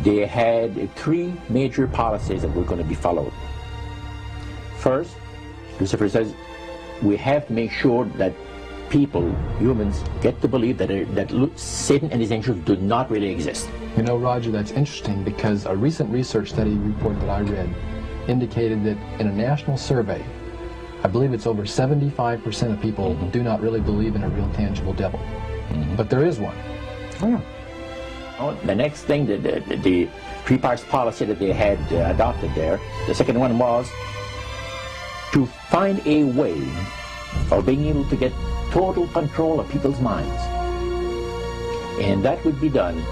they had three major policies that were going to be followed. First, Lucifer says, we have to make sure that people, humans, get to believe that Satan and his angels do not really exist. You know, Roger, that's interesting because a recent research study report that I read indicated that in a national survey, I believe it's over 75% of people do not really believe in a real tangible devil. But there is one. Oh, yeah. Oh, the next thing, the three parts policy that they had adopted there, the second one was to find a way of being able to get total control of people's minds. And that would be done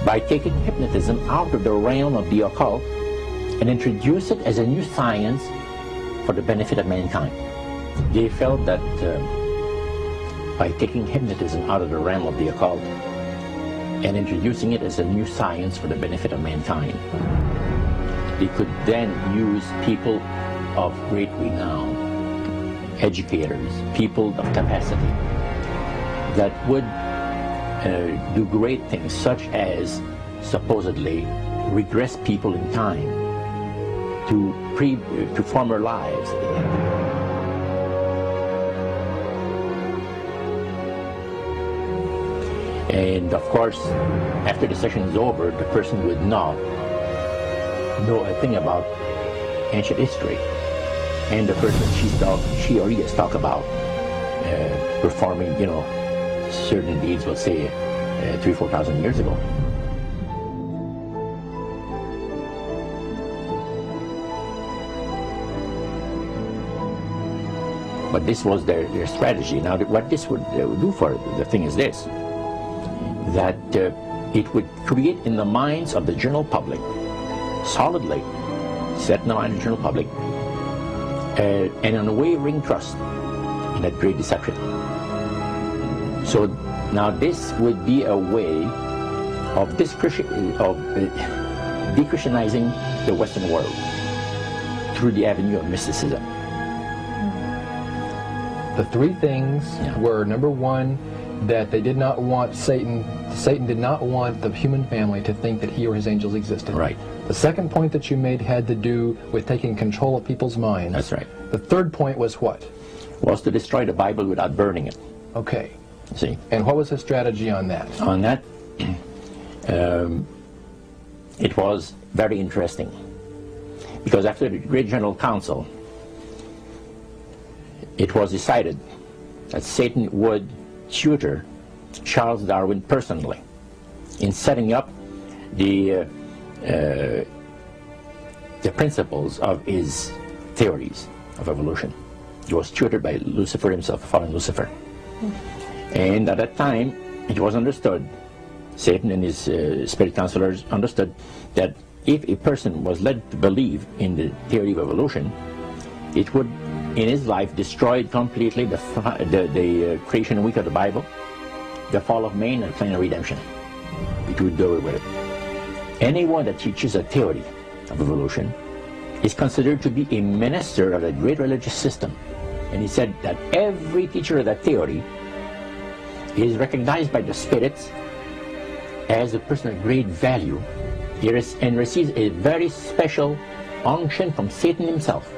by taking hypnotism out of the realm of the occult and introduce it as a new science for the benefit of mankind. They felt that by taking hypnotism out of the realm of the occult and introducing it as a new science for the benefit of mankind, they could then use people of great renown, educators, people of capacity, that would do great things, such as supposedly regress people in time to former lives. And of course, after the session is over, the person would not know a thing about ancient history. And the person she or he has talked about performing, you know, certain deeds, let's say 3,000 or 4,000 years ago. But this was their strategy. Now, what this would do for the thing is this, that it would create in the minds of the general public, solidly set in the mind of the general public, an unwavering trust in that great deception. So now this would be a way of de-Christianizing the Western world through the avenue of mysticism. The three things were, number one, that they did not want Satan did not want the human family to think that he or his angels existed. Right. The second point that you made had to do with taking control of people's minds. That's right. The third point was what? Was to destroy the Bible without burning it. Okay. See. And what was his strategy on that? On that, it was very interesting. Because after the Great General Council, it was decided that Satan would tutor Charles Darwin personally in setting up the principles of his theories of evolution. He was tutored by Lucifer himself, fallen Lucifer. And at that time, it was understood, Satan and his spirit counselors understood, that if a person was led to believe in the theory of evolution, it would, in his life, destroy completely the creation week of the Bible, the fall of man, and the plan of redemption. It would do away with it. Anyone that teaches a theory of evolution is considered to be a minister of a great religious system. And he said that every teacher of that theory is recognized by the spirits as a person of great value and receives a very special unction from Satan himself,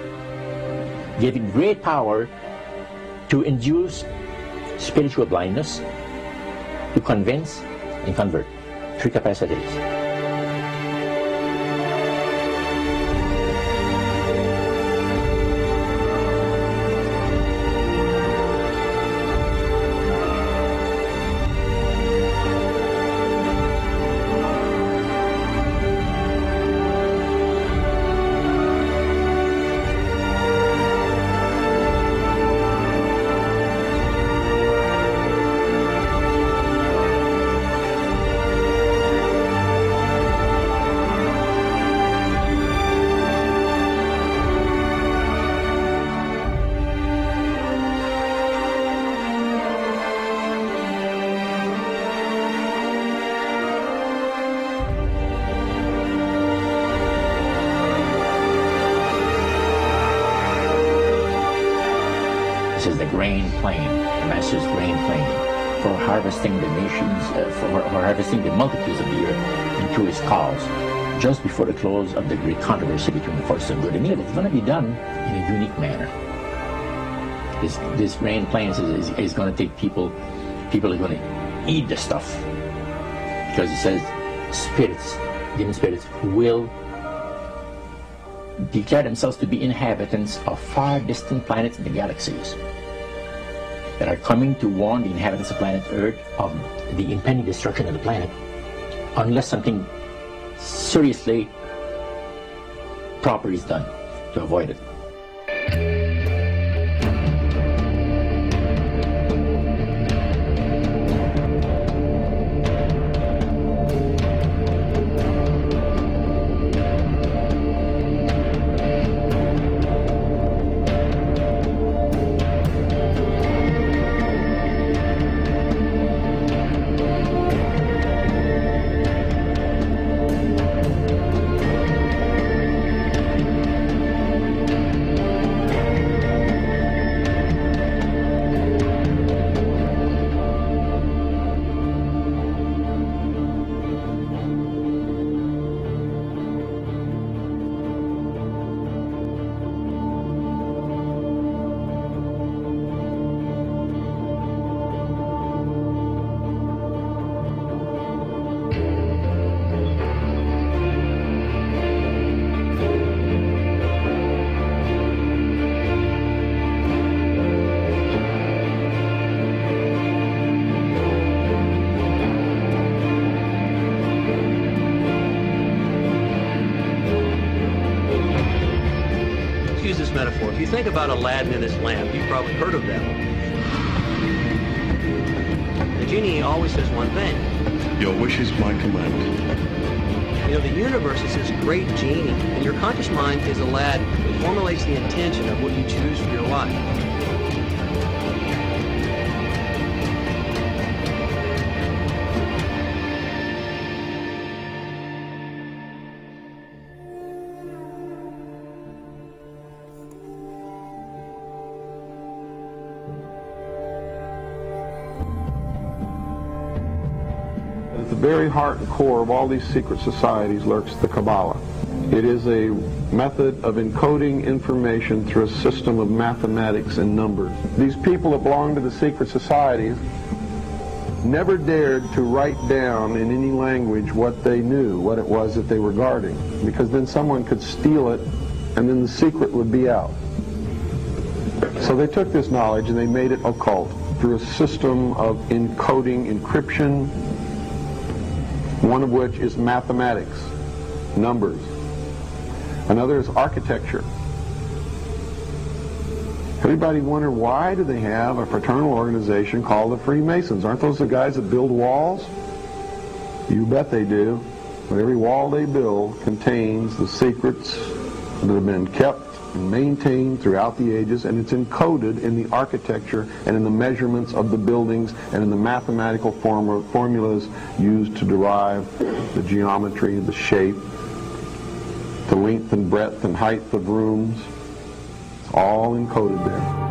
giving great power to induce spiritual blindness, to convince and convert. Three capacities. This is the grain plain, the Master's grain plain, for harvesting the nations, for harvesting the multitudes of the earth. and through his cause, just before the close of the great controversy between the forces of good and evil. It's going to be done in a unique manner. This rain plans is going to take people are going to eat the stuff, because it says spirits, demon spirits, will declare themselves to be inhabitants of far distant planets in the galaxies that are coming to warn the inhabitants of planet Earth of the impending destruction of the planet unless something seriously proper is done to avoid it. Metaphor. If you think about Aladdin and his lamp, you've probably heard of them. The genie always says one thing. Your wish is my command. You know, the universe is this great genie, and your conscious mind is Aladdin. It formulates the intention of what you choose for your life. At the very heart and core of all these secret societies lurks the Kabbalah. It is a method of encoding information through a system of mathematics and numbers. These people that belong to the secret societies never dared to write down in any language what they knew, what it was that they were guarding, because then someone could steal it and then the secret would be out. So they took this knowledge and they made it occult through a system of encoding, encryption, one of which is mathematics, numbers. Another is architecture. Everybody wonder, why do they have a fraternal organization called the Freemasons? Aren't those the guys that build walls? You bet they do. But every wall they build contains the secrets that have been kept and maintained throughout the ages, and it's encoded in the architecture and in the measurements of the buildings and in the mathematical formulas used to derive the geometry, the shape, the length and breadth and height of rooms. It's all encoded there.